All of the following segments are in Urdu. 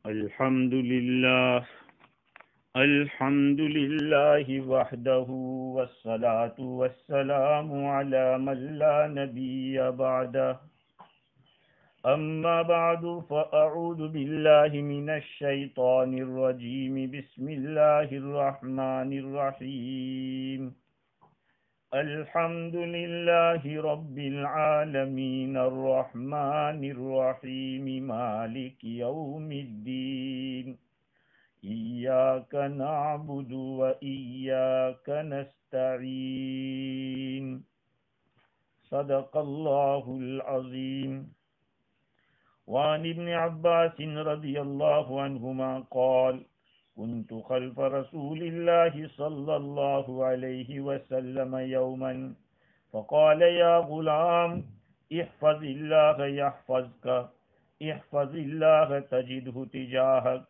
الحمد لله وحده والصلاة والسلام على من لا نبي بعده أما بعد فأعوذ بالله من الشيطان الرجيم بسم الله الرحمن الرحيم الحمد لله رب العالمين الرحمن الرحيم مالك يوم الدين إياك نعبد وإياك نستعين صدق الله العظيم وعن ابن عباس رضي الله عنهما قال كنت خلف رسول الله صلى الله عليه وسلم يوما فقال يا غلام احفظ الله يحفظك احفظ الله تجده تجاهك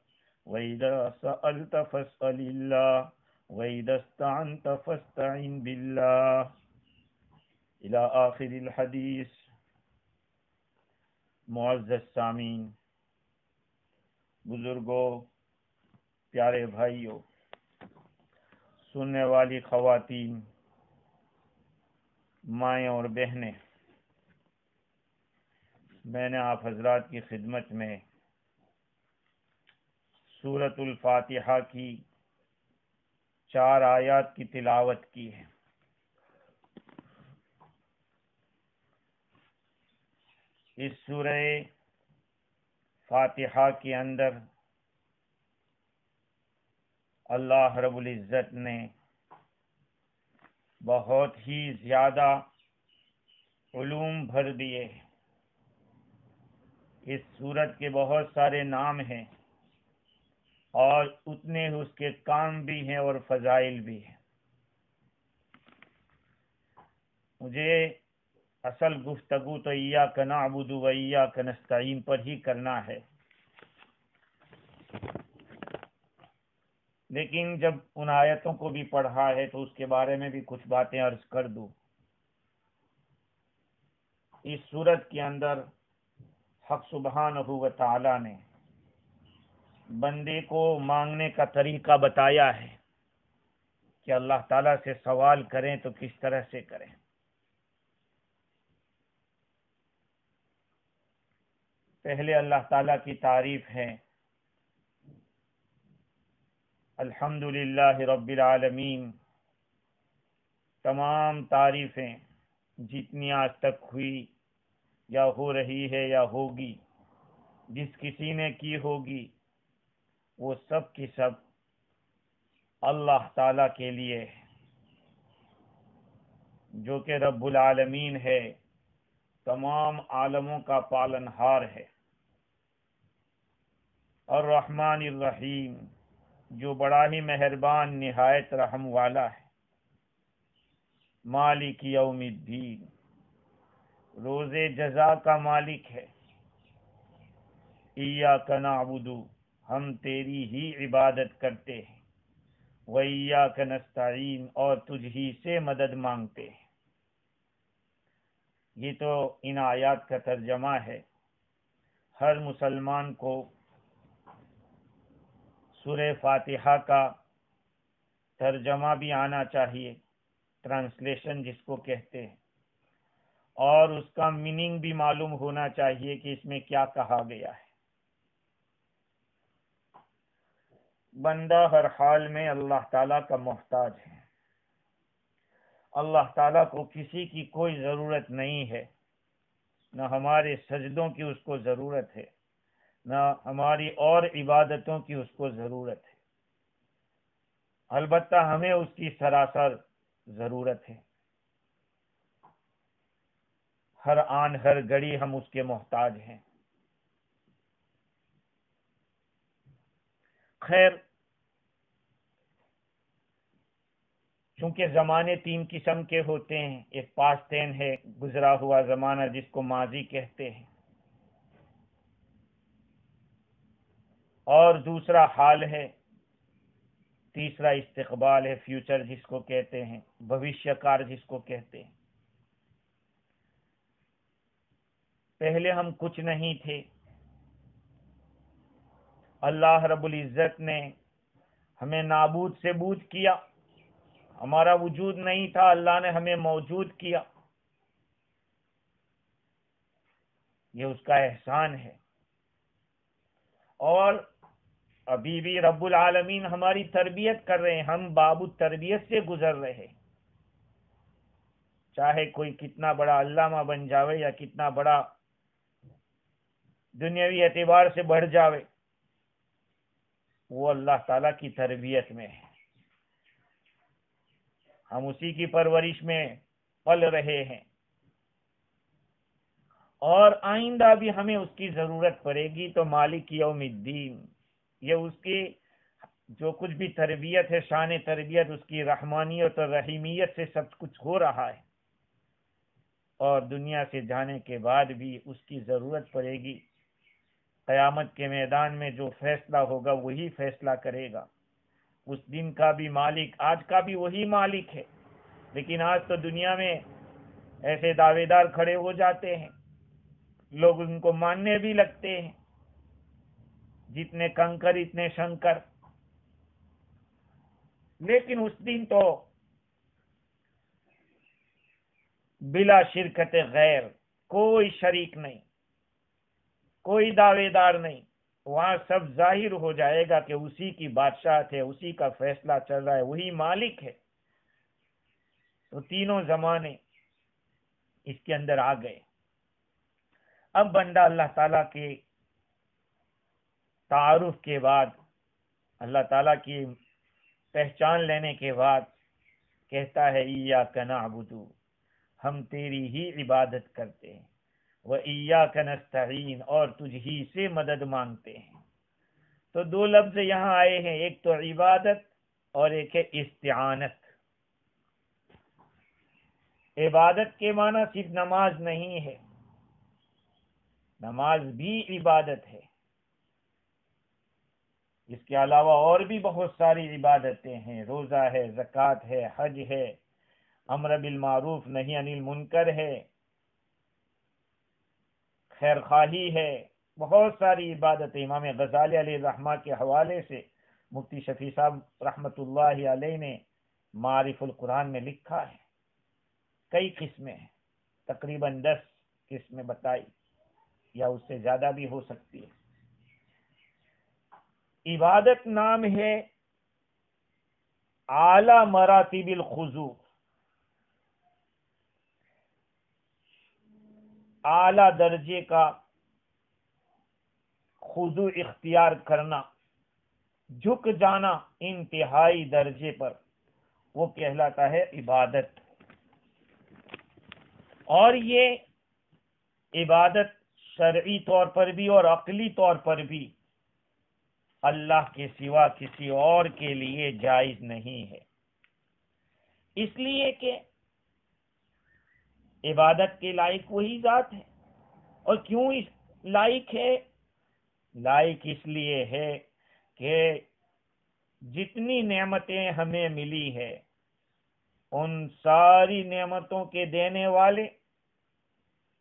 وإذا سألت فاسأل الله وإذا استعنت فاستعن بالله إلى آخر الحديث. معزز سامعین، بزرگوں، پیارے بھائیوں، سننے والی خواتین، مائیں اور بہنیں، میں نے آپ حضرات کی خدمت میں سورۃ الفاتحہ کی 4 آیات کی تلاوت کی ہے. اس سورہ فاتحہ کے اندر اللہ رب العزت نے بہت ہی زیادہ علوم بھر دیے. اس سورت کے بہت سارے نام ہیں اور اتنے اس کے کام بھی ہیں اور فضائل بھی ہیں. مجھے اصل گفتگو تو ایاک نعبد و ایاک نستعین پر ہی کرنا ہے، لیکن جب ان آیتوں کو بھی پڑھا ہے تو اس کے بارے میں بھی کچھ باتیں عرض کر دوں. اس سورت کے اندر حق سبحانہ و تعالی نے بندے کو مانگنے کا طریقہ بتایا ہے کہ اللہ تعالیٰ سے سوال کریں تو کس طرح سے کریں. پہلے اللہ تعالیٰ کی تعریف ہے، الحمدللہ رب العالمین. تمام تعریفیں جتنی آج تک ہوئی یا ہو رہی ہے یا ہوگی، جس کسی نے کی ہوگی، وہ سب کی سب اللہ تعالیٰ کے لیے ہے، جو کہ رب العالمین ہے، تمام عالموں کا پالنہار ہے. الرحمن الرحیم، جو بڑا ہی مہربان نہایت رحم والا ہے. مالک یوم الدین، روز جزا کا مالک ہے. ایاک نعبد، ہم تیری ہی عبادت کرتے ہیں. وَإِيَّاكَ نَسْتَعِينُ، اور تجھ ہی سے مدد مانگتے ہیں. یہ تو ان آیات کا ترجمہ ہے. ہر مسلمان کو سورہ فاتحہ کا ترجمہ بھی آنا چاہیے، ٹرانسلیشن جس کو کہتے ہیں، اور اس کا میننگ بھی معلوم ہونا چاہیے کہ اس میں کیا کہا گیا ہے. بندہ ہر حال میں اللہ تعالیٰ کا محتاج ہے. اللہ تعالیٰ کو کسی کی کوئی ضرورت نہیں ہے، نہ ہمارے سجدوں کی اس کو ضرورت ہے، نہ ہماری اور عبادتوں کی اس کو ضرورت ہے. البتہ ہمیں اس کی سراسر ضرورت ہے. ہر آن ہر گھڑی ہم اس کے محتاج ہیں. خیر، چونکہ زمانے 3 قسم کے ہوتے ہیں. ایک پاسٹ ٹین ہے، گزرا ہوا زمانہ جس کو ماضی کہتے ہیں، اور دوسرا حال ہے، تیسرا استقبال ہے، فیوچر جس کو کہتے ہیں، بھوشیہ کار جس کو کہتے ہیں. پہلے ہم کچھ نہیں تھے، اللہ رب العزت نے ہمیں نابود سے بود کیا، ہمارا وجود نہیں تھا، اللہ نے ہمیں موجود کیا، یہ اس کا احسان ہے۔ اور ابھی بھی رب العالمین ہماری تربیت کر رہے ہیں، ہم باب التربیت سے گزر رہے ہیں۔ چاہے کوئی کتنا بڑا علامہ بن جاوے یا کتنا بڑا دنیاوی اعتبار سے بڑھ جاوے، وہ اللہ تعالیٰ کی تربیت میں ہے، ہم اسی کی پرورش میں پل رہے ہیں، اور آئندہ بھی ہمیں اس کی ضرورت پڑے گی۔ تو مالک یوم الدین، یہ اس کی جو کچھ بھی تربیت ہے، شان تربیت اس کی رحمانیت اور رحیمیت سے سب کچھ ہو رہا ہے، اور دنیا سے جانے کے بعد بھی اس کی ضرورت پڑے گی۔ قیامت کے میدان میں جو فیصلہ ہوگا وہی فیصلہ کرے گا۔ اس دن کا بھی مالک آج کا بھی وہی مالک ہے، لیکن آج تو دنیا میں ایسے دعوے دار کھڑے ہو جاتے ہیں، لوگ ان کو ماننے بھی لگتے ہیں، جتنے کنکر اتنے شنکر، لیکن اس دن تو بلا شرکت غیر، کوئی شریک نہیں، کوئی دعوے دار نہیں، وہاں سب ظاہر ہو جائے گا کہ اسی کی بادشاہت ہے، اسی کا فیصلہ چل رہا ہے، وہی مالک ہے۔ تو تینوں زمانے اس کے اندر آ گئے۔ اب بندہ اللہ تعالیٰ کے تعارف کے بعد، اللہ تعالیٰ کی پہچان لینے کے بعد کہتا ہے ایاک نعبد، ہم تیری ہی عبادت کرتے ہیں، وَإِيَّاكَ نَسْتَعِينُ، اور تجھ ہی سے مدد مانگتے ہیں۔ تو دو لفظ یہاں آئے ہیں، ایک تو عبادت اور ایک ہے استعانت۔ عبادت کے معنی صرف نماز نہیں ہے، نماز بھی عبادت ہے، اس کے علاوہ اور بھی بہت ساری عبادتیں ہیں، روزہ ہے، زکوٰۃ ہے، حج ہے، امر بالمعروف نہی عن المنکر ہے، خیر خواہی ہے، بہت ساری عبادتیں۔ امام غزالی علیہ الرحمہ کے حوالے سے مفتی شفیع صاحب رحمۃ اللہ علیہ نے معارف القرآن میں لکھا ہے، کئی قسمیں ہیں، تقریباً 10 قسمیں بتائی، یا اس سے زیادہ بھی ہو سکتی ہے۔ عبادت نام ہے اعلی مراتب الخضوع، اعلی درجے کا خضوع اختیار کرنا، جھک جانا انتہائی درجے پر، وہ کہلاتا ہے عبادت۔ اور یہ عبادت شرعی طور پر بھی اور عقلی طور پر بھی اللہ کے سوا کسی اور کے لیے جائز نہیں ہے، اس لیے کہ عبادت کے لائق وہی ذات ہے۔ اور کیوں اس لائق ہے؟ لائق اس لیے ہے کہ جتنی نعمتیں ہمیں ملی ہے، ان ساری نعمتوں کے دینے والے،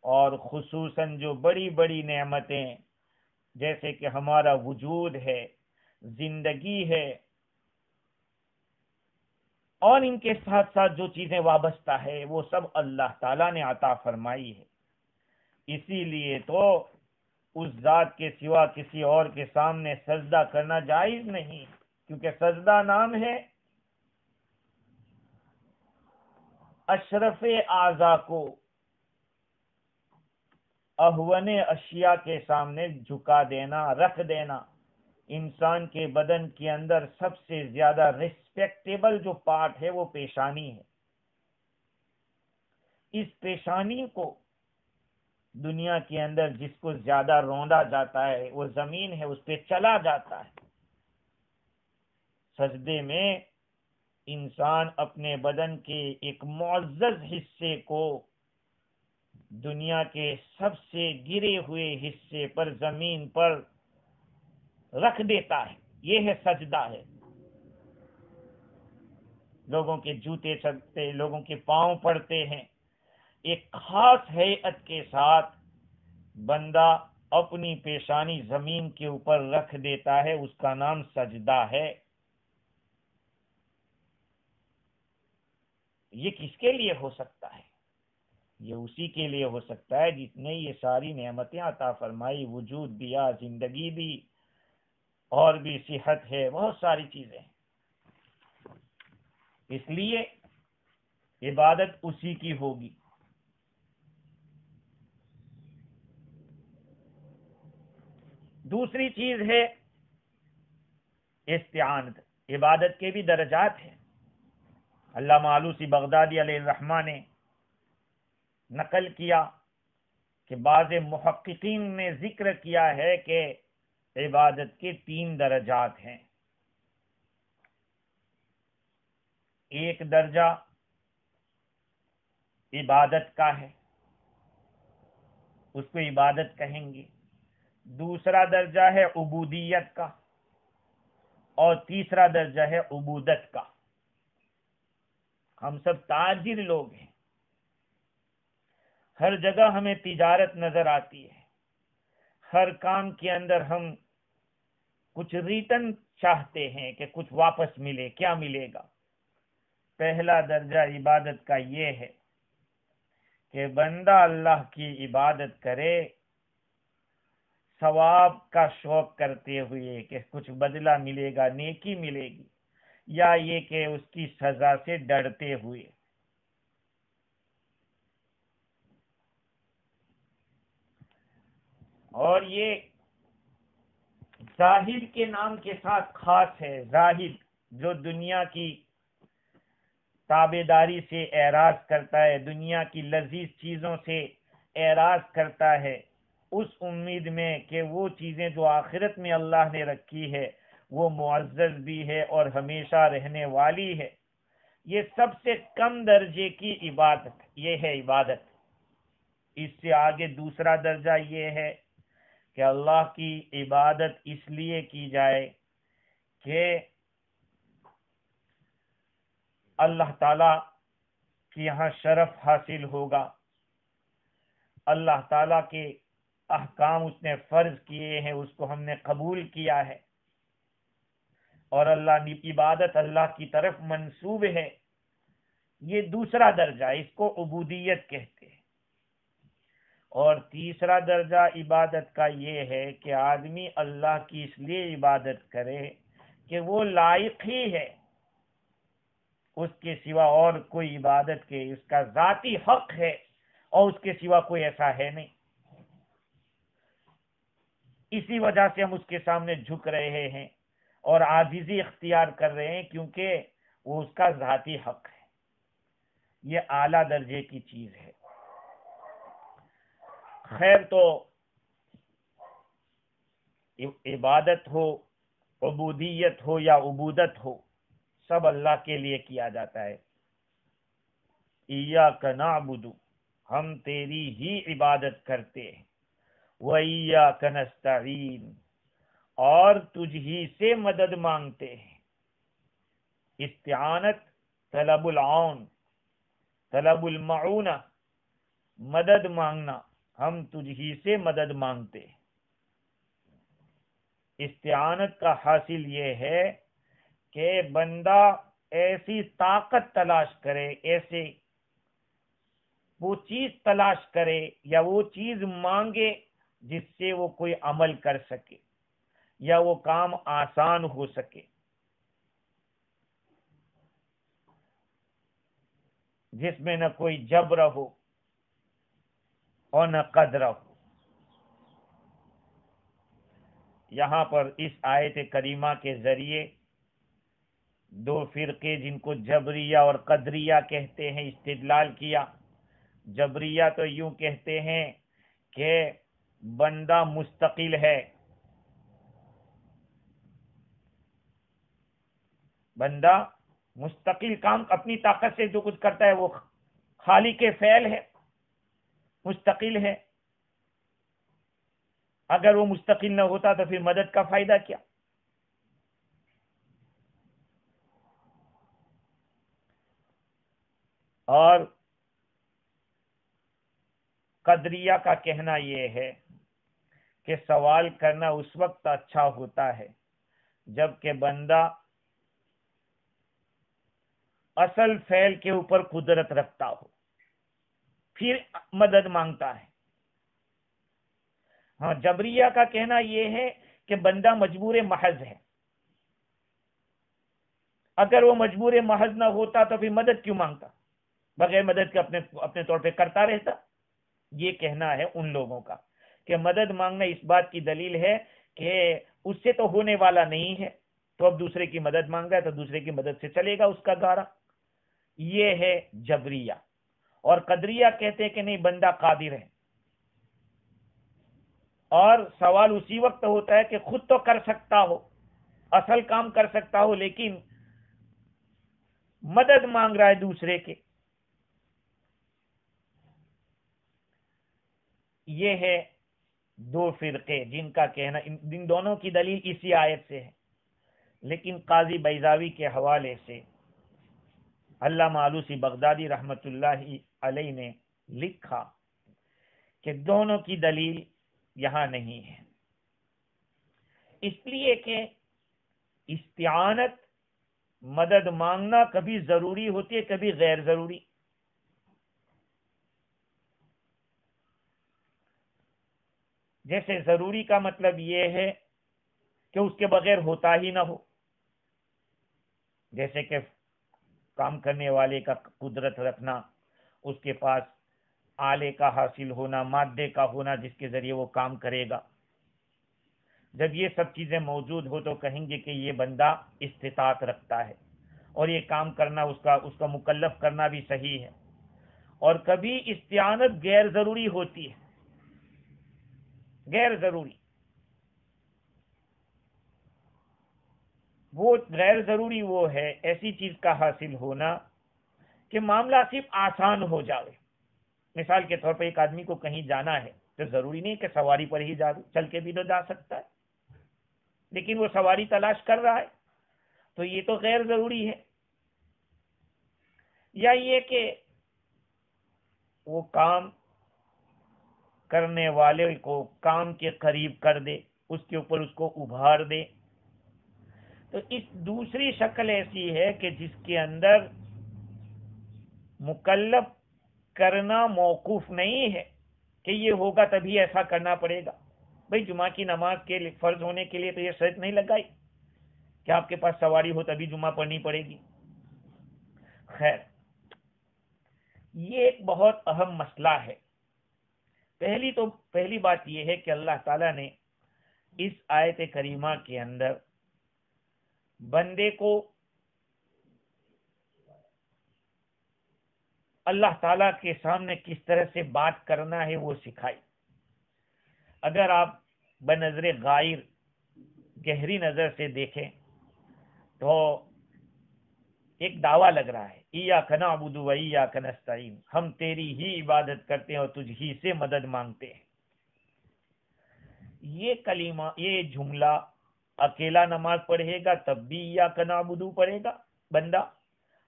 اور خصوصاً جو بڑی بڑی نعمتیں جیسے کہ ہمارا وجود ہے، زندگی ہے، اور ان کے ساتھ ساتھ جو چیزیں وابستہ ہے، وہ سب اللہ تعالیٰ نے عطا فرمائی ہے۔ اسی لیے تو اس ذات کے سوا کسی اور کے سامنے سجدہ کرنا جائز نہیں، کیونکہ سجدہ نام ہے اشرف اعضاء کو اہون اشیاء کے سامنے جھکا دینا، رکھ دینا۔ انسان کے بدن کے اندر سب سے زیادہ ریسپیکٹیبل جو پارٹ ہے وہ پیشانی ہے۔ اس پیشانی کو دنیا کے اندر جس کو زیادہ روندا جاتا ہے وہ زمین ہے، اس پہ چلا جاتا ہے۔ سجدے میں انسان اپنے بدن کے ایک معزز حصے کو دنیا کے سب سے گرے ہوئے حصے پر، زمین پر رکھ دیتا ہے، یہ ہے سجدہ ہے۔ لوگوں کے جوتے چلتے، لوگوں کے پاؤں پڑتے ہیں، ایک خاص ہیئت کے ساتھ بندہ اپنی پیشانی زمین کے اوپر رکھ دیتا ہے، اس کا نام سجدہ ہے۔ یہ کس کے لیے ہو سکتا ہے؟ یہ اسی کے لیے ہو سکتا ہے جس نے یہ ساری نعمتیں عطا فرمائی، وجود دیا، زندگی دی، اور بھی صحت ہے، بہت ساری چیزیں ہیں۔ اس لیے عبادت اسی کی ہوگی۔ دوسری چیز ہے استعانت۔ عبادت کے بھی درجات ہیں۔ علامہ آلوسی بغدادی علیہ الرحمہ نے نقل کیا کہ بعض محققین نے ذکر کیا ہے کہ عبادت کے 3 درجات ہیں۔ ایک درجہ عبادت کا ہے، اس کو عبادت کہیں گے۔ دوسرا درجہ ہے عبودیت کا، اور تیسرا درجہ ہے عبودت کا۔ ہم سب تاجر لوگ ہیں، ہر جگہ ہمیں تجارت نظر آتی ہے، ہر کام کے اندر ہم کچھ ریٹرن چاہتے ہیں کہ کچھ واپس ملے۔ کیا ملے گا؟ پہلا درجہ عبادت کا یہ ہے کہ بندہ اللہ کی عبادت کرے ثواب کا شوق کرتے ہوئے کہ کچھ بدلہ ملے گا، نیکی ملے گی، یا یہ کہ اس کی سزا سے ڈرتے ہوئے۔ اور یہ زاہد کے نام کے ساتھ خاص ہے۔ زاہد جو دنیا کی تابعداری سے اعراض کرتا ہے، دنیا کی لذیذ چیزوں سے اعراض کرتا ہے، اس امید میں کہ وہ چیزیں جو آخرت میں اللہ نے رکھی ہے وہ معزز بھی ہے اور ہمیشہ رہنے والی ہے۔ یہ سب سے کم درجے کی عبادت، یہ ہے عبادت۔ اس سے آگے دوسرا درجہ یہ ہے کہ اللہ کی عبادت اس لیے کی جائے کہ اللہ تعالی کے یہاں شرف حاصل ہوگا، اللہ تعالی کے احکام اس نے فرض کیے ہیں، اس کو ہم نے قبول کیا ہے، اور اللہ کی عبادت اللہ کی طرف منسوب ہے۔ یہ دوسرا درجہ، اس کو عبودیت کہتے ہیں۔ اور تیسرا درجہ عبادت کا یہ ہے کہ آدمی اللہ کی اس لیے عبادت کرے کہ وہ لائق ہی ہے، اس کے سوا اور کوئی عبادت کے، اس کا ذاتی حق ہے اور اس کے سوا کوئی ایسا ہے نہیں۔ اسی وجہ سے ہم اس کے سامنے جھک رہے ہیں اور عاجزی اختیار کر رہے ہیں، کیونکہ وہ اس کا ذاتی حق ہے۔ یہ اعلیٰ درجے کی چیز ہے۔ خیر، تو عبادت ہو، عبودیت ہو یا عبودت ہو، سب اللہ کے لیے کیا جاتا ہے۔ ایاک نعبد، ہم تیری ہی عبادت کرتے ہیں، وَإِيَّاكَ نَسْتَعِينُ، اور تجھ ہی سے مدد مانگتے ہیں۔ استعانت طلب العون، طلب المعونہ، مدد مانگنا، ہم تجھ ہی سے مدد مانگتے ہیں۔ استعانت کا حاصل یہ ہے کہ بندہ ایسی طاقت تلاش کرے، ایسے وہ چیز تلاش کرے یا وہ چیز مانگے جس سے وہ کوئی عمل کر سکے یا وہ کام آسان ہو سکے، جس میں نہ کوئی جبر ہو اور نہ قدر ہو۔ یہاں پر اس آیت کریمہ کے ذریعے 2 فرقے جن کو جبریہ اور قدریہ کہتے ہیں استدلال کیا۔ جبریہ تو یوں کہتے ہیں کہ بندہ مستقل ہے، بندہ مستقل کام اپنی طاقت سے جو کچھ کرتا ہے وہ خالق فعل ہے، مستقل ہے۔ اگر وہ مستقل نہ ہوتا تو پھر مدد کا فائدہ کیا؟ اور قدریہ کا کہنا یہ ہے کہ سوال کرنا اس وقت اچھا ہوتا ہے جب کہ بندہ اصل فعل کے اوپر قدرت رکھتا ہو، پھر مدد مانگتا ہے۔ ہاں، جبریہ کا کہنا یہ ہے کہ بندہ مجبور محض ہے، اگر وہ مجبور محض نہ ہوتا تو پھر مدد کیوں مانگتا، بغیر مدد کے اپنے طور پہ کرتا رہتا۔ یہ کہنا ہے ان لوگوں کا کہ مدد مانگنا اس بات کی دلیل ہے کہ اس سے تو ہونے والا نہیں ہے، تو اب دوسرے کی مدد مانگ رہا ہے تو دوسرے کی مدد سے چلے گا اس کا گارا۔ یہ ہے جبریہ۔ اور قدریہ کہتے ہیں کہ نہیں، بندہ قادر ہے، اور سوال اسی وقت ہوتا ہے کہ خود تو کر سکتا ہو، اصل کام کر سکتا ہو، لیکن مدد مانگ رہا ہے دوسرے کے۔ یہ ہے دو فرقے جن کا کہنا، ان دونوں کی دلیل اسی آیت سے ہے، لیکن قاضی بیضاوی کے حوالے سے علامہ آلوسی بغدادی رحمت اللہ علیہ نے لکھا کہ دونوں کی دلیل یہاں نہیں ہے، اس لیے کہ استعانت، مدد مانگنا کبھی ضروری ہوتی ہے، کبھی غیر ضروری۔ جیسے ضروری کا مطلب یہ ہے کہ اس کے بغیر ہوتا ہی نہ ہو، جیسے کہ کام کرنے والے کا قدرت رکھنا، اس کے پاس آلے کا حاصل ہونا، مادے کا ہونا جس کے ذریعے وہ کام کرے گا۔ جب یہ سب چیزیں موجود ہو تو کہیں گے کہ یہ بندہ استطاعت رکھتا ہے، اور یہ کام کرنا اس کا مکلف کرنا بھی صحیح ہے۔ اور کبھی استعانت غیر ضروری ہوتی ہے، غیر ضروری، وہ غیر ضروری وہ ہے ایسی چیز کا حاصل ہونا کہ معاملہ صرف آسان ہو جائے۔ مثال کے طور پر ایک آدمی کو کہیں جانا ہے تو ضروری نہیں کہ سواری پر ہی چل کے بھی تو جا سکتا ہے، لیکن وہ سواری تلاش کر رہا ہے تو یہ تو غیر ضروری ہے۔ یا یہ کہ وہ کام کرنے والے کو کام کے قریب کر دے، اس کے اوپر اس کو ابھار دے۔ تو اس دوسری شکل ایسی ہے کہ جس کے اندر مکلف کرنا موقوف نہیں ہے کہ یہ ہوگا تبھی ایسا کرنا پڑے گا۔ بھئی جمعہ کی نماز کے فرض ہونے کے لیے تو یہ شرط نہیں لگائی کہ آپ کے پاس سواری ہو تبھی جمعہ پڑھنی پڑے گی۔ خیر، یہ ایک بہت اہم مسئلہ ہے۔ پہلی بات یہ ہے کہ اللہ تعالیٰ نے اس آیت کریمہ کے اندر بندے کو اللہ تعالیٰ کے سامنے کس طرح سے بات کرنا ہے وہ سکھائی۔ اگر آپ بنظر غائر گہری نظر سے دیکھیں تو ایک دعویٰ لگ رہا ہے، ایاک نعبد و ایاک نستعین، ہم تیری ہی عبادت کرتے ہیں اور تجھ ہی سے مدد مانگتے ہیں۔ یہ کلمہ، یہ جملہ اکیلا نماز پڑھے گا تب بھی ایاک نعبد پڑھے گا بندہ،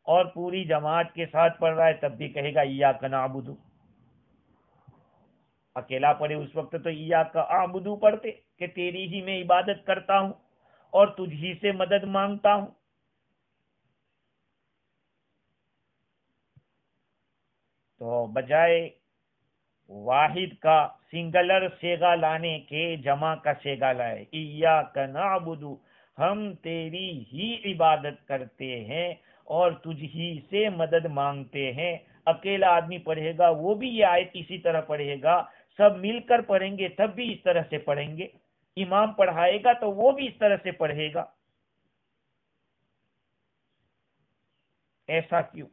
اور پوری جماعت کے ساتھ پڑھ رہا ہے تب بھی کہے گا ایاک نعبد۔ اکیلا پڑھے اس وقت تو ایاک اعبد پڑھتے کہ تیری ہی میں عبادت کرتا ہوں اور تجھ ہی سے مدد مانگتا ہوں۔ تو بجائے واحد کا سنگلر سیگا لانے کے جمع کا سیگا لائے، ایاک نعبد، ہم تیری ہی عبادت کرتے ہیں اور تجھ ہی سے مدد مانگتے ہیں۔ اکیلا آدمی پڑھے گا وہ بھی یہ آیت اسی طرح پڑھے گا، سب مل کر پڑھیں گے تب بھی اس طرح سے پڑھیں گے، امام پڑھائے گا تو وہ بھی اس طرح سے پڑھے گا۔ ایسا کیوں؟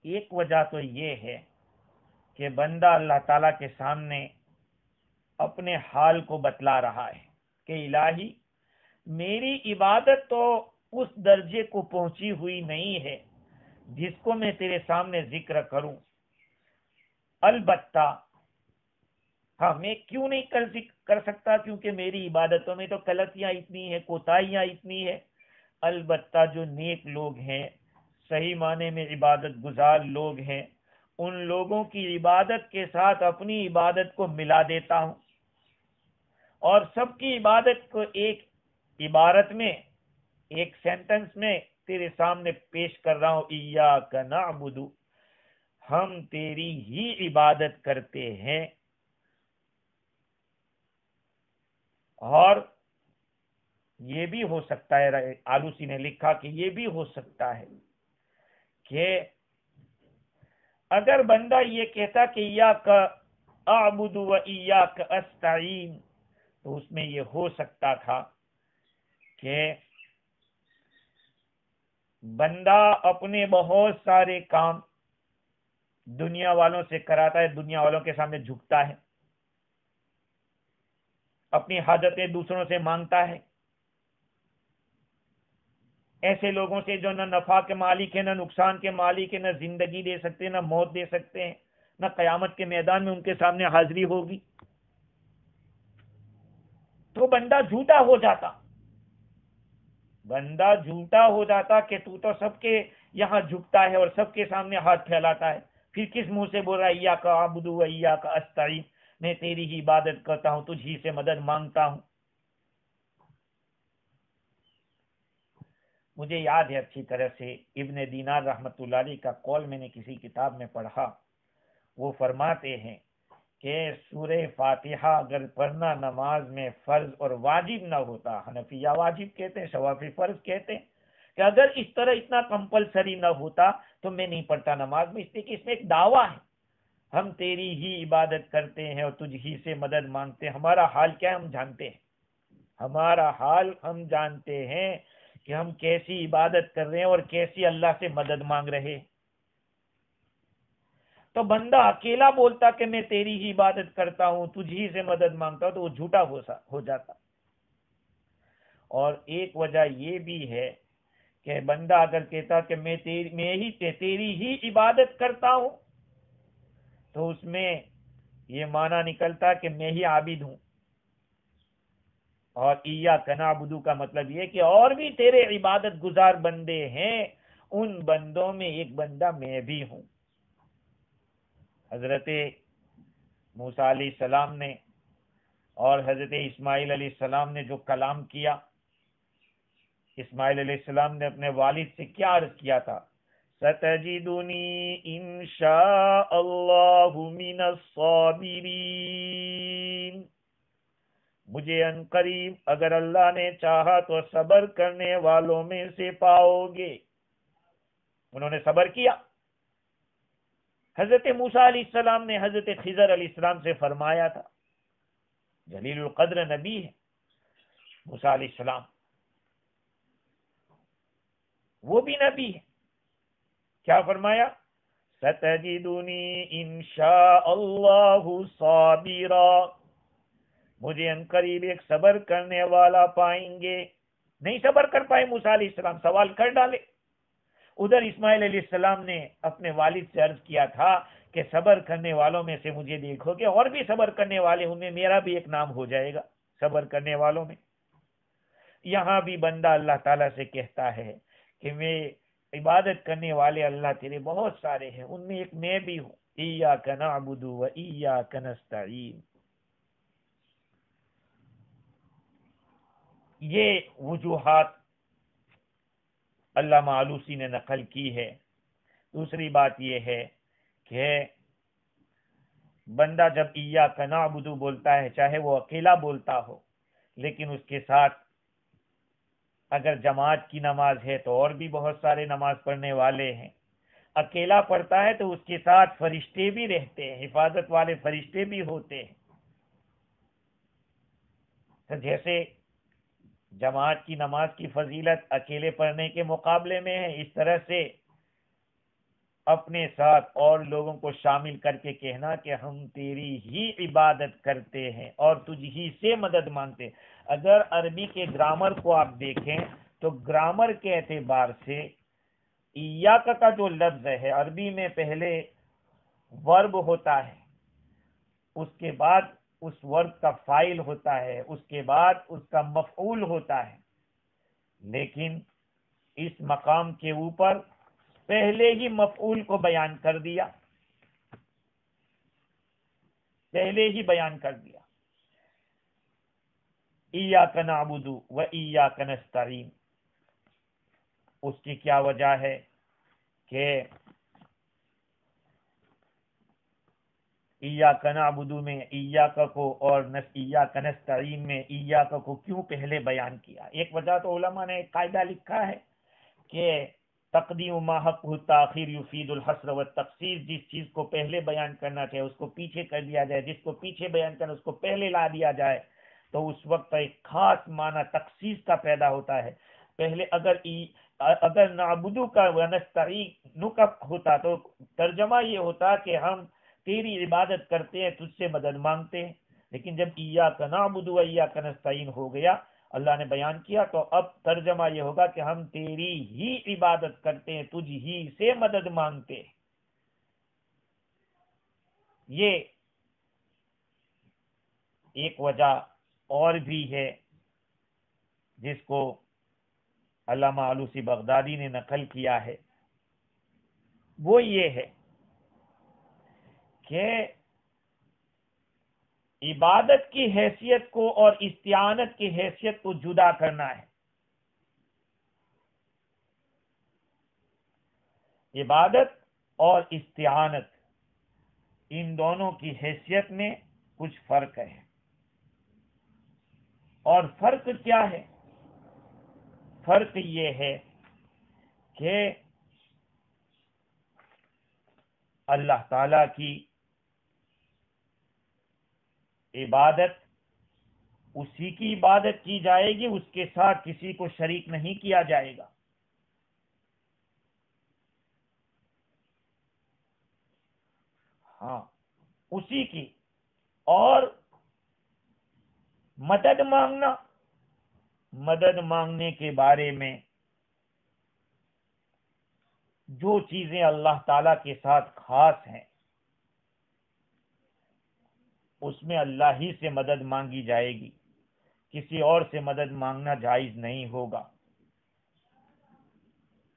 ایک وجہ تو یہ ہے کہ بندہ اللہ تعالیٰ کے سامنے اپنے حال کو بتلا رہا ہے کہ الہی میری عبادت تو اس درجے کو پہنچی ہوئی نہیں ہے جس کو میں تیرے سامنے ذکر کروں، البتہ ہاں میں کیوں نہیں کر سکتا، کیونکہ میری عبادتوں میں تو غلطیاں اتنی ہیں، کوتاہیاں اتنی ہیں۔ البتہ جو نیک لوگ ہیں، صحیح معنی میں عبادت گزار لوگ ہیں، ان لوگوں کی عبادت کے ساتھ اپنی عبادت کو ملا دیتا ہوں اور سب کی عبادت کو ایک عبارت میں، ایک سینٹنس میں تیرے سامنے پیش کر رہا ہوں، ایاک نعبد، ہم تیری ہی عبادت کرتے ہیں۔ اور یہ بھی ہو سکتا ہے، آلوسی نے لکھا کہ یہ بھی ہو سکتا ہے کہ اگر بندہ یہ کہتا کہ ایاک اعبد و ایاک استعین، تو اس میں یہ ہو سکتا تھا کہ بندہ اپنے بہت سارے کام دنیا والوں سے کراتا ہے، دنیا والوں کے سامنے جھکتا ہے، اپنی حاجتیں دوسروں سے مانگتا ہے، ایسے لوگوں سے جو نہ نفع کے مالک ہے، نہ نقصان کے مالک ہے، نہ زندگی دے سکتے ہیں، نہ موت دے سکتے ہیں، نہ قیامت کے میدان میں ان کے سامنے حاضری ہوگی، تو بندہ جھوٹا ہو جاتا، بندہ جھوٹا ہو جاتا کہ تو سب کے یہاں جھکتا ہے اور سب کے سامنے ہاتھ پھیلاتا ہے، پھر کس منہ سے بول رہا ہے ایاک اعبد و ایاک استعین، میں تیری ہی عبادت کرتا ہوں، تجھ ہی سے مدد مانگتا ہوں۔ مجھے یاد ہے اچھی طرح سے ابن دینار رحمت اللہ علیہ کا قول میں نے کسی کتاب میں پڑھا، وہ فرماتے ہیں کہ سورہ فاتحہ اگر پڑھنا نماز میں فرض اور واجب نہ ہوتا، حنفیہ واجب کہتے ہیں، شوافی فرض کہتے ہیں، کہ اگر اس طرح اتنا کمپلسری نہ ہوتا تو میں نہیں پڑھتا نماز میں، اس لیے کہ اس میں ایک دعویٰ ہے، ہم تیری ہی عبادت کرتے ہیں اور تجھ ہی سے مدد مانگتے ہیں۔ ہمارا حال کیا ہے ہم جانتے ہیں، ہمارا حال ہم جانتے ہیں کہ ہم کیسی عبادت کر رہے ہیں اور کیسی اللہ سے مدد مانگ رہے ہیں۔ تو بندہ اکیلا بولتا کہ میں تیری ہی عبادت کرتا ہوں، تجھ ہی سے مدد مانگتا ہوں، تو وہ جھوٹا ہو جاتا۔ اور ایک وجہ یہ بھی ہے کہ بندہ اگر کہتا کہ میں تیری ہی عبادت کرتا ہوں، تو اس میں یہ معنی نکلتا کہ میں ہی عابد ہوں، اور ایاک نعبد کا مطلب یہ کہ اور بھی تیرے عبادت گزار بندے ہیں، ان بندوں میں ایک بندہ میں بھی ہوں۔ حضرت موسیٰ علیہ السلام نے اور حضرت اسماعیل علیہ السلام نے جو کلام کیا، اسماعیل علیہ السلام نے اپنے والد سے کیا عرض کیا تھا؟ سَتَجِدُنِي إِن شَاءَ اللَّهُ مِنَ الصَّابِرِينَ، مجھے ان قریب اگر اللہ نے چاہا تو صبر کرنے والوں میں سے پاؤ گے۔ انہوں نے صبر کیا۔ حضرت موسیٰ علیہ السلام نے حضرت خضر علیہ السلام سے فرمایا تھا، جلیل القدر نبی ہے موسیٰ علیہ السلام، وہ بھی نبی ہے، کیا فرمایا؟ سَتَجِدُنِي إِن شَاءَ اللَّهُ صَابِرًا، مجھے ان قریب ایک صبر کرنے والا پائیں گے۔ نہیں صبر کر پائے موسیٰ علیہ السلام، سوال کر ڈالے۔ ادھر اسماعیل علیہ السلام نے اپنے والد سے عرض کیا تھا کہ صبر کرنے والوں میں سے مجھے دیکھو کہ اور بھی صبر کرنے والے، ان میں میرا بھی ایک نام ہو جائے گا صبر کرنے والوں میں۔ یہاں بھی بندہ اللہ تعالیٰ سے کہتا ہے کہ میں عبادت کرنے والے اللہ تیرے بہت سارے ہیں، ان میں ایک میں بھی ہوں، ایاک نعبد و ایاک نستعین۔ یہ وجوہات علامہ آلوسی نے نقل کی ہے۔ دوسری بات یہ ہے کہ بندہ جب ایاک نعبد بولتا ہے، چاہے وہ اکیلا بولتا ہو، لیکن اس کے ساتھ اگر جماعت کی نماز ہے تو اور بھی بہت سارے نماز پڑھنے والے ہیں، اکیلا پڑھتا ہے تو اس کے ساتھ فرشتے بھی رہتے ہیں، حفاظت والے فرشتے بھی ہوتے ہیں۔ تو جیسے جماعت کی نماز کی فضیلت اکیلے پڑھنے کے مقابلے میں ہے، اس طرح سے اپنے ساتھ اور لوگوں کو شامل کر کے کہنا کہ ہم تیری ہی عبادت کرتے ہیں اور تجھ ہی سے مدد مانگتے ہیں۔ اگر عربی کے گرامر کو آپ دیکھیں تو گرامر کے اعتبار سے ایاک کا جو لفظ ہے عربی میں پہلے ورب ہوتا ہے، اس کے بعد اس ورب کا فاعل ہوتا ہے، اس کے بعد اس کا مفعول ہوتا ہے، لیکن اس مقام کے اوپر پہلے ہی مفعول کو بیان کر دیا، پہلے ہی بیان کر دیا. ایاک نعبد و ایاک نستعین. اس کی کیا وجہ ہے کہ ایاک نعبد میں ایاک کو اور ایاک نستعین میں ایاک کو کیوں پہلے بیان کیا؟ ایک وجہ تو علماء نے ایک قاعدہ لکھا ہے کہ تقدیم ما حقہ تاخیر یفید الحصر والتقصیر. جس چیز کو پہلے بیان کرنا چاہے اس کو پیچھے کر دیا جائے، جس کو پیچھے بیان کرنا اس کو پہلے لا دیا جائے، تو اس وقت ایک خاص معنی تخصیص کا پیدا ہوتا ہے. پہلے اگر نعبدو کا ونستعین کا ہوتا تو ترجمہ یہ ہوتا کہ ہم تیری عبادت کرتے ہیں، تجھ سے مدد مانگتے ہیں. لیکن جب ایاک نعبد و ایاک نستعین ہو گیا، اللہ نے بیان کیا، تو اب ترجمہ یہ ہوگا کہ ہم تیری ہی عبادت کرتے ہیں، تجھ ہی سے مدد مانگتے ہیں. یہ ایک وجہ اور بھی ہے جس کو علامہ آلوسی بغدادی نے نقل کیا ہے. وہ یہ ہے کہ عبادت کی حیثیت کو اور استعانت کی حیثیت کو جدا کرنا ہے. عبادت اور استعانت، ان دونوں کی حیثیت میں کچھ فرق ہے. اور فرق کیا ہے؟ فرق یہ ہے کہ اللہ تعالی کی عبادت اسی کی عبادت کی جائے گی، اس کے ساتھ کسی کو شریک نہیں کیا جائے گا. ہاں، اسی کی. اور مدد مانگنا، مدد مانگنے کے بارے میں جو چیزیں اللہ تعالی کے ساتھ خاص ہیں اس میں اللہ ہی سے مدد مانگی جائے گی، کسی اور سے مدد مانگنا جائز نہیں ہوگا.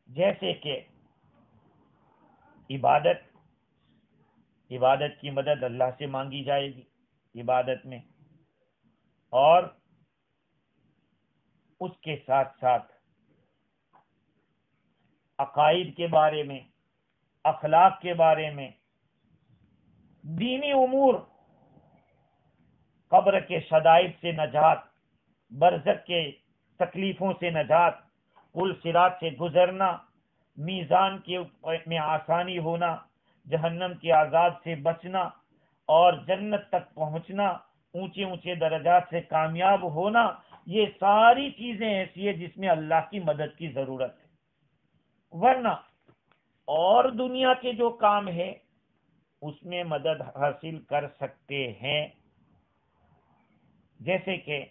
جیسے کہ عبادت کی مدد اللہ سے مانگی جائے گی عبادت میں، اور اس کے ساتھ ساتھ عقائد کے بارے میں، اخلاق کے بارے میں، دینی امور، قبر کے شدائد سے نجات، برزخ کے تکلیفوں سے نجات، پل صراط سے گزرنا، میزان میں آسانی ہونا، جہنم کے عذاب سے بچنا اور جنت تک پہنچنا، اونچے اونچے درجات سے کامیاب ہونا، یہ ساری چیزیں ایسی ہیں جس میں اللہ کی مدد کی ضرورت ہے. ورنہ اور دنیا کے جو کام ہے اس میں مدد حاصل کر سکتے ہیں. جیسے کہ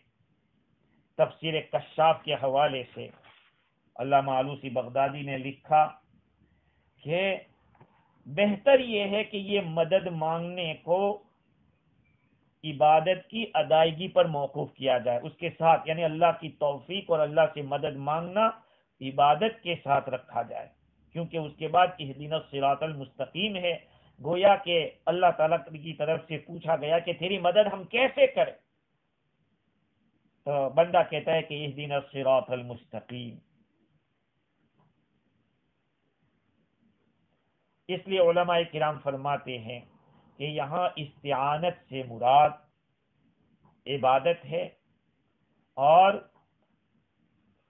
تفسیر کشاف کے حوالے سے علامہ آلوسی بغدادی نے لکھا کہ بہتر یہ ہے کہ یہ مدد مانگنے کو عبادت کی ادائیگی پر موقوف کیا جائے، اس کے ساتھ، یعنی اللہ کی توفیق اور اللہ سے مدد مانگنا عبادت کے ساتھ رکھا جائے، کیونکہ اس کے بعد اہدنا الصراط المستقیم ہے. گویا کہ اللہ تعالیٰ کی طرف سے پوچھا گیا کہ تیری مدد ہم کیسے کریں؟ تو بندہ کہتا ہے کہ اہدنا الصراط المستقیم. اس لیے علماء کرام فرماتے ہیں کہ یہاں استعانت سے مراد عبادت ہے، اور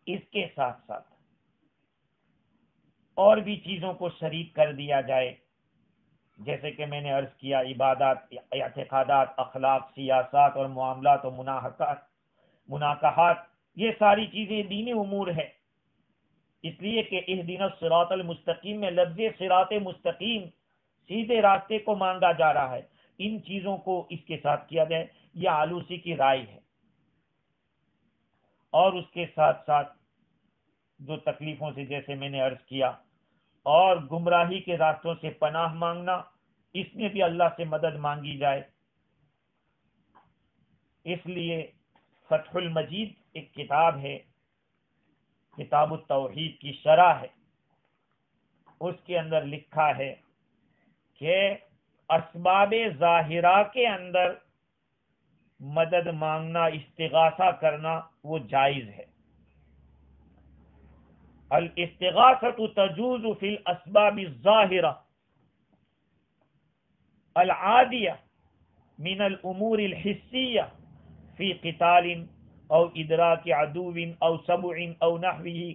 اس کے ساتھ ساتھ اور بھی چیزوں کو شریک کر دیا جائے، جیسے کہ میں نے عرض کیا عبادات، اعتقادات، اخلاق، سیاسات اور معاملات و مناکحات، یہ ساری چیزیں دینی امور ہے. اس لیے کہ اہدنا الصراط المستقیم میں لفظ صراط مستقیم، سیدھے راستے کو مانگا جا رہا ہے. ان چیزوں کو اس کے ساتھ کیا جائے، یہ آلوسی کی رائے ہے. اور اس کے ساتھ ساتھ جو تکلیفوں سے، جیسے میں نے عرض کیا، اور گمراہی کے راستوں سے پناہ مانگنا، اس میں بھی اللہ سے مدد مانگی جائے. اس لیے فتح المجید ایک کتاب ہے، کتاب التوحید کی شرح ہے، اس کے اندر لکھا ہے کہ اسباب ظاہرہ کے اندر مدد مانگنا، استغاثہ کرنا وہ جائز ہے۔ الاستغاثۃ تجوز فی الاسباب الظاہرہ العادیہ من الامور الحسیہ فی قتال او ادراک عدو او سبع او نحوہ۔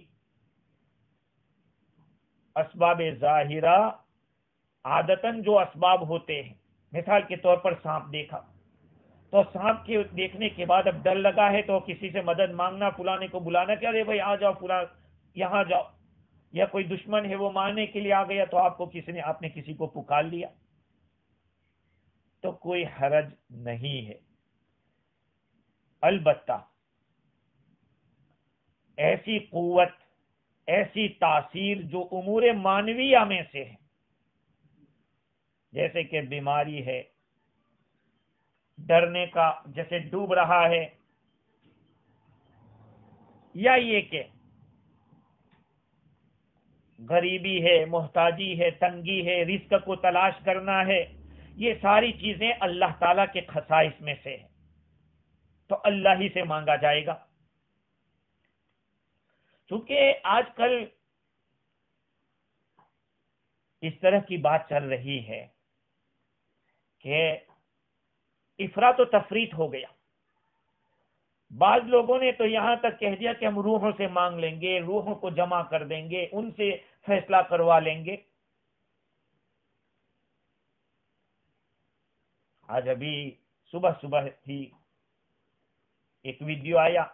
اسباب ظاہرہ عادتاً جو اسباب ہوتے ہیں، مثال کے طور پر سانپ دیکھا تو سانپ کے دیکھنے کے بعد اب ڈر لگا ہے تو کسی سے مدد مانگنا، فلانے کو بلانا کہ ارے بھائی آ جاؤ فلاں یہاں جاؤ، یا کوئی دشمن ہے وہ مارنے کے لیے آ گیا تو آپ نے کسی کو پکار لیا تو کوئی حرج نہیں ہے۔ البتہ ایسی قوت، ایسی تاثیر جو امور مانویہ میں سے ہے، جیسے کہ بیماری ہے، ڈرنے کا، جیسے ڈوب رہا ہے، یا یہ کہ غریبی ہے، محتاجی ہے، تنگی ہے، رزق کو تلاش کرنا ہے، یہ ساری چیزیں اللہ تعالیٰ کے خصائص میں سے ہیں تو اللہ ہی سے مانگا جائے گا۔ چونکہ آج کل اس طرح کی بات چل رہی ہے کہ افراط و تفریط ہو گیا، بعض لوگوں نے تو یہاں تک کہہ دیا کہ ہم روحوں سے مانگ لیں گے، روحوں کو جمع کر دیں گے، ان سے فیصلہ کروا لیں گے۔ آج ابھی صبح ہی ایک ویڈیو آیا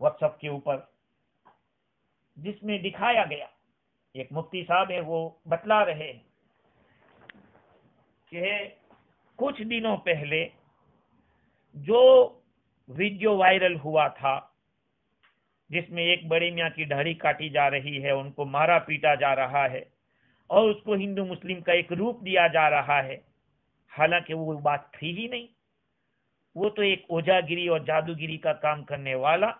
واٹس ایپ کے اوپر جس میں دکھایا گیا، ایک مفتی صاحب ہیں وہ بتلا رہے ہیں کہ کچھ دنوں پہلے جو ویڈیو وائرل ہوا تھا جس میں ایک بڑے میاں کی داڑھی کاٹی جا رہی ہے، ان کو مارا پیٹا جا رہا ہے اور اس کو ہندو مسلم کا ایک روپ دیا جا رہا ہے، حالانکہ وہ بات تھی ہی نہیں، وہ تو ایک اوجاگری اور جادوگری کا کام کرنے والا،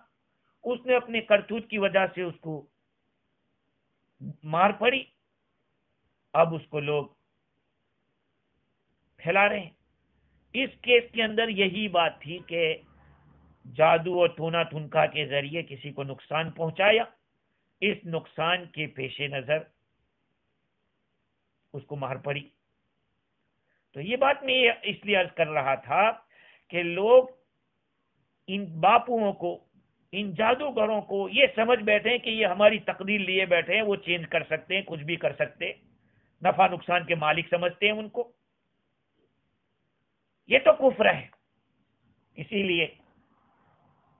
اس نے اپنے کرتوت کی وجہ سے اس کو مار پڑی، اب اس کو لوگ پھیلا رہے ہیں۔ اس کیس کے اندر یہی بات تھی کہ جادو اور ٹونا ٹھنکا کے ذریعے کسی کو نقصان پہنچایا، اس نقصان کے پیش نظر اس کو مار پڑی۔ تو یہ بات میں اس لیے عرض کر رہا تھا کہ لوگ ان باپوؤں کو، ان جادوگروں کو یہ سمجھ بیٹھے ہیں کہ یہ ہماری تقدیر لیے بیٹھے ہیں، وہ چینج کر سکتے ہیں، کچھ بھی کر سکتے ہیں، نفع نقصان کے مالک سمجھتے ہیں ان کو، یہ تو کفر ہے۔ اسی لیے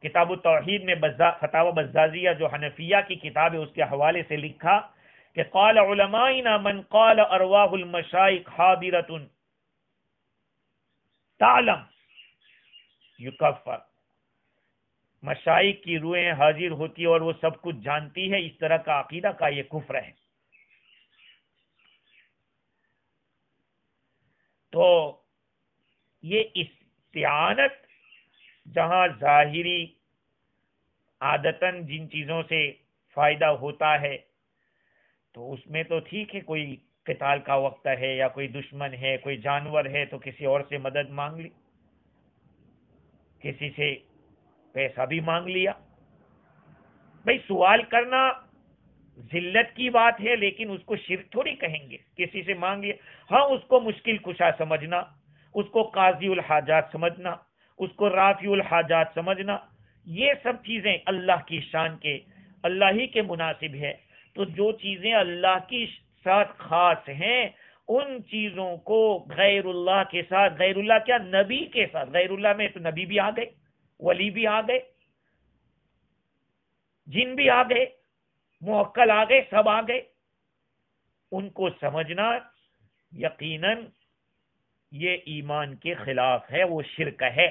کتاب التوحید میں فتاوی بزازیہ جو حنفیہ کی کتاب ہے اس کے حوالے سے لکھا کہ قال علمائنا من قال ارواح المشائخ حاضرۃ تعلم یکفر، مشائخ کی روحیں حاضر ہوتی اور وہ سب کچھ جانتی ہے، اس طرح کا عقیدہ کا یہ کفر ہے۔ تو یہ استعانت جہاں ظاہری عادتاً جن چیزوں سے فائدہ ہوتا ہے تو اس میں تو ٹھیک ہے، کوئی قتال کا وقت ہے یا کوئی دشمن ہے، کوئی جانور ہے تو کسی اور سے مدد مانگ لی، کسی سے پیسہ بھی مانگ لیا، بھئی سوال کرنا ذلت کی بات ہے لیکن اس کو شرک تھوڑی کہیں گے، کسی سے مانگ لیا، ہاں اس کو مشکل کشا سمجھنا، اس کو قاضی الحاجات سمجھنا، اس کو رافع الحاجات سمجھنا، یہ سب چیزیں اللہ کی شان کے، اللہ ہی کے مناسب ہے۔ تو جو چیزیں اللہ کی ساتھ خاص ہیں ان چیزوں کو غیر اللہ کے ساتھ، غیر اللہ کیا، نبی کے ساتھ، غیر اللہ میں تو نبی بھی آ گئے، ولی بھی آ گئے، جن بھی آ گئے، موکل آ گئے، سب آ گئے، ان کو سمجھنا یقیناً یہ ایمان کے خلاف ہے، وہ شرک ہے۔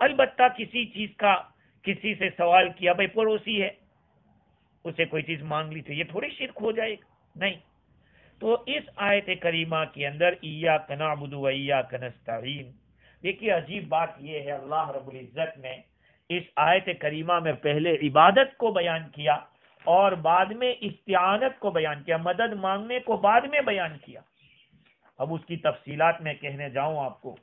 البتہ کسی چیز کا کسی سے سوال کیا، بھائی پڑوسی ہے اسے کوئی چیز مانگ لی تو یہ تھوڑی شرک ہو جائے گا، نہیں۔ تو اس آیت کریمہ کے اندر ایاک نعبد و ایاک نستعین، دیکھیے عجیب بات یہ ہے، اللہ رب العزت نے اس آیت کریمہ میں پہلے عبادت کو بیان کیا اور بعد میں استعانت کو بیان کیا، مدد مانگنے کو بعد میں بیان کیا۔ اب اس کی تفصیلات میں کہنے جاؤں آپ کو،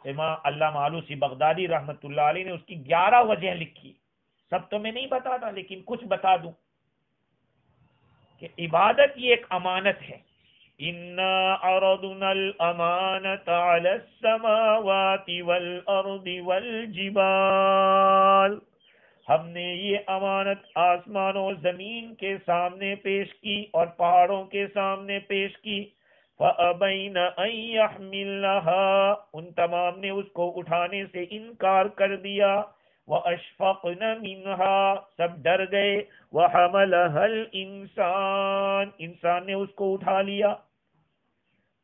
امام علامہ آلوسی بغدادی رحمۃ اللہ علیہ نے اس کی 11 وجہ لکھی، سب تو میں نہیں بتاتا لیکن کچھ بتا دوں کہ عبادت یہ ایک امانت ہے۔ اِنَّا عَرَضْنَا الْأَمَانَةَ عَلَى السَّمَاوَاتِ وَالْأَرْضِ وَالْجِبَالِ، ہم نے یہ امانت آسمان و زمین کے سامنے پیش کی اور پہاڑوں کے سامنے پیش کی۔ فَأَبَيْنَ أَن يَحْمِلْنَهَا، ان تمام نے اس کو اٹھانے سے انکار کر دیا۔ وَأَشْفَقْنَ مِنْهَا، سب ڈر گئے۔ وَحَمَلَهَا الْإِنسَانُ، انسان نے اس کو اٹھا لیا۔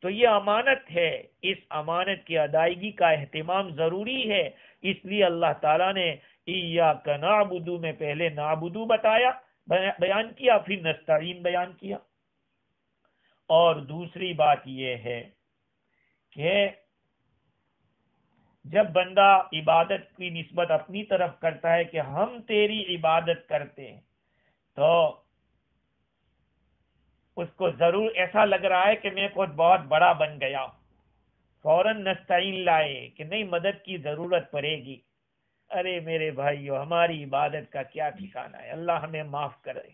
تو یہ امانت ہے، اس امانت کی ادائیگی کا اہتمام ضروری ہے، اس لیے اللہ تعالیٰ نے ایاک نعبد میں پہلے نعبدو بتایا، بیان کیا، پھر نستعین بیان کیا۔ اور دوسری بات یہ ہے کہ جب بندہ عبادت کی نسبت اپنی طرف کرتا ہے کہ ہم تیری عبادت کرتے ہیں، تو اس کو ضرور ایسا لگ رہا ہے کہ میں کچھ بہت بڑا بن گیا، فوراً نستعین لائے کہ نہیں مدد کی ضرورت پڑے گی۔ ارے میرے بھائیو، ہماری عبادت کا کیا ٹھکانہ ہے، اللہ ہمیں معاف کرے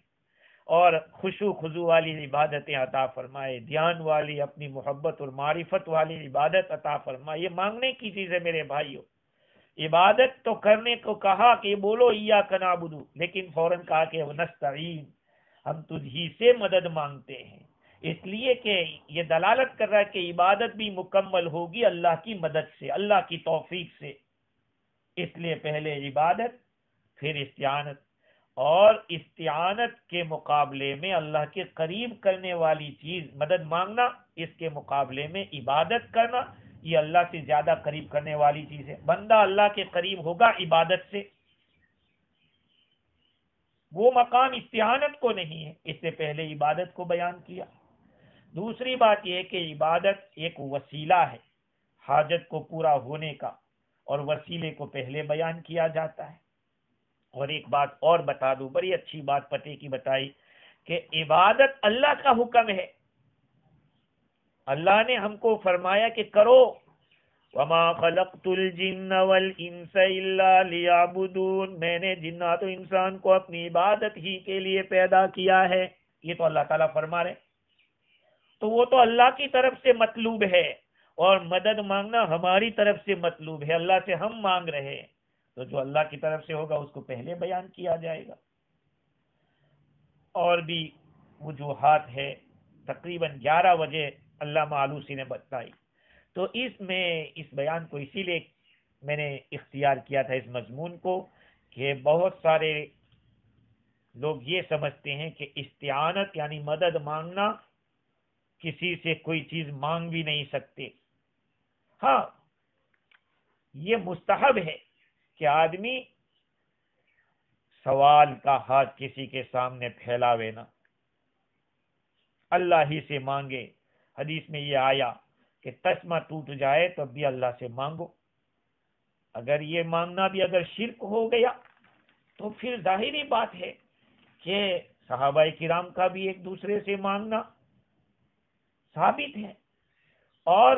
اور خشوع خضوع والی عبادتیں عطا فرمائے، دھیان والی، اپنی محبت اور معرفت والی عبادت عطا فرمائے۔ یہ مانگنے کی چیز ہے میرے بھائیو، عبادت تو کرنے کو کہا کہ بولو ایاک نعبد، لیکن فوراً کہا کہ نستعین، ہم تجھ ہی سے مدد مانگتے ہیں، اس لیے کہ یہ دلالت کر رہا ہے کہ عبادت بھی مکمل ہوگی اللہ کی مدد سے، اللہ کی توفیق سے۔ اس لیے پہلے عبادت، پھر استعانت، اور استعانت کے مقابلے میں اللہ کے قریب کرنے والی چیز مدد مانگنا، اس کے مقابلے میں عبادت کرنا، یہ اللہ سے زیادہ قریب کرنے والی چیز ہے۔ بندہ اللہ کے قریب ہوگا عبادت سے، وہ مقام استعانت کو نہیں ہے، اس سے پہلے عبادت کو بیان کیا۔ دوسری بات یہ ہے کہ عبادت ایک وسیلہ ہے حاجت کو پورا ہونے کا، اور وسیلے کو پہلے بیان کیا جاتا ہے۔ اور ایک بات اور بتا دوں، بڑی اچھی بات پتے کی بتائی، کہ عبادت اللہ کا حکم ہے، اللہ نے ہم کو فرمایا کہ کرو، وَمَا خَلَقْتُ الْجِنَّ وَالْإِنسَ إِلَّا لِيَعْبُدُونَ، میں نے جنات و انسان کو اپنی عبادت ہی کے لیے پیدا کیا ہے، یہ تو اللہ تعالیٰ فرما رہے، تو وہ تو اللہ کی طرف سے مطلوب ہے، اور مدد مانگنا ہماری طرف سے مطلوب ہے، اللہ سے ہم مانگ رہے ہیں، تو جو اللہ کی طرف سے ہوگا اس کو پہلے بیان کیا جائے گا۔ اور بھی وجوہات ہے، تقریباً 11 وجہ علامہ آلوسی نے بتائی۔ تو اس بیان کو اسی لیے میں نے اختیار کیا تھا، اس مضمون کو، کہ بہت سارے لوگ یہ سمجھتے ہیں کہ استعانت یعنی مدد مانگنا، کسی سے کوئی چیز مانگ بھی نہیں سکتے۔ ہاں، یہ مستحب ہے کہ آدمی سوال کا ہاتھ کسی کے سامنے پھیلاوے نہ، اللہ ہی سے مانگے۔ حدیث میں یہ آیا کہ تسمہ ٹوٹ جائے تو بھی اللہ سے مانگو۔ اگر یہ مانگنا بھی اگر شرک ہو گیا تو پھر ظاہری بات ہے کہ صحابہ کرام کا بھی ایک دوسرے سے مانگنا ثابت ہے، اور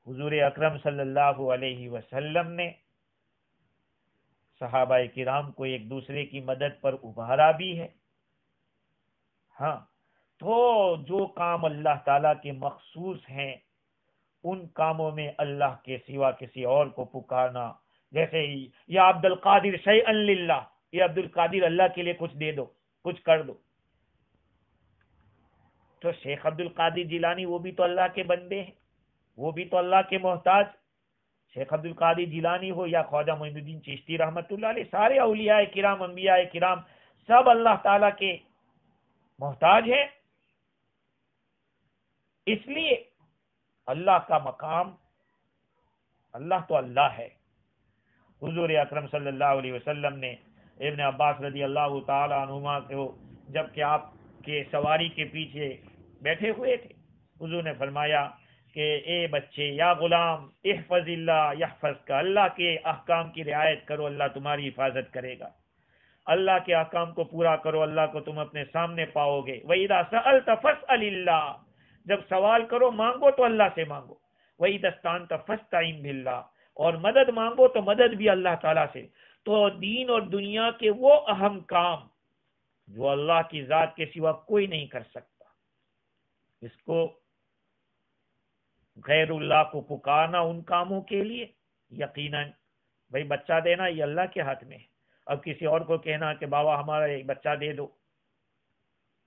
حضور اکرم صلی اللہ علیہ وسلم نے صحابہ کرام کو ایک دوسرے کی مدد پر ابھارا بھی ہے۔ ہاں، تو جو کام اللہ تعالیٰ کے مخصوص ہیں، ان کاموں میں اللہ کے سوا کسی اور کو پکارنا، جیسے یا عبد القادر شیئا للہ، یا عبد القادر اللہ کے لیے کچھ دے دو، کچھ کر دو، تو شیخ عبد القادر جیلانی وہ بھی تو اللہ کے بندے ہیں، وہ بھی تو اللہ کے محتاج۔ شیخ عبد القادر جیلانی ہو یا خواجہ معین الدین چشتی رحمۃ اللہ علیہ، سارے اولیاء کرام، انبیاء کرام، سب اللہ تعالیٰ کے محتاج ہیں۔ اس لیے اللہ کا مقام، اللہ تو اللہ ہے۔ حضور اکرم صلی اللہ علیہ وسلم نے ابن عباس رضی اللہ تعالی عنہما کو جب کہ آپ کے سواری کے پیچھے بیٹھے ہوئے تھے، حضور نے فرمایا کہ اے بچے، یا غلام، احفظ اللہ یحفظ کا، اللہ کے احکام کی رعایت کرو، اللہ تمہاری حفاظت کرے گا۔ اللہ کے احکام کو پورا کرو، اللہ کو تم اپنے سامنے پاؤ گے۔ وَإِذَا سَأَلْتَ فَاسْأَلِ اللَّهَ، جب سوال کرو مانگو تو اللہ سے مانگو۔ وَإِذَا اسْتَعَنْتَ فَاسْتَعِنْ بِاللَّهِ، اور مدد مانگو تو مدد بھی اللہ تعالیٰ سے۔ تو دین اور دنیا کے وہ اہم کام جو اللہ کی ذات کے سوا کوئی نہیں کر سکتا، اس کو غیر اللہ کو پکارنا ان کاموں کے لیے، یقیناً بھائی بچہ دینا یہ اللہ کے ہاتھ میں ہے۔ اب کسی اور کو کہنا کہ بابا ہمارا ایک بچہ دے دو،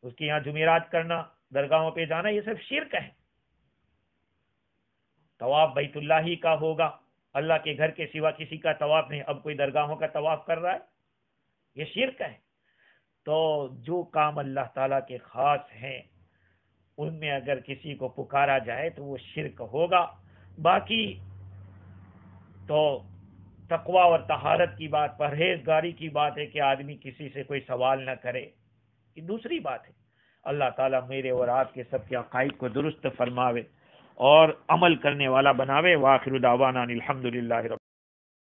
اس کے یہاں جمعرات کرنا، درگاہوں پہ جانا، یہ سب شرک ہے۔ طواف بیت اللہ ہی کا ہوگا، اللہ کے گھر کے سوا کسی کا طواف نہیں۔ اب کوئی درگاہوں کا طواف کر رہا ہے، یہ شرک ہے۔ تو جو کام اللہ تعالیٰ کے خاص ہیں ان میں اگر کسی کو پکارا جائے تو وہ شرک ہوگا۔ باقی تو تقوی اور طہارت کی بات، پرہیزگاری کی بات ہے کہ آدمی کسی سے کوئی سوال نہ کرے، یہ دوسری بات ہے۔ اللہ تعالیٰ میرے اور آپ کے سب کے عقائد کو درست فرماوے اور عمل کرنے والا بناوے۔ وآخر دعوانا الحمدللہ رب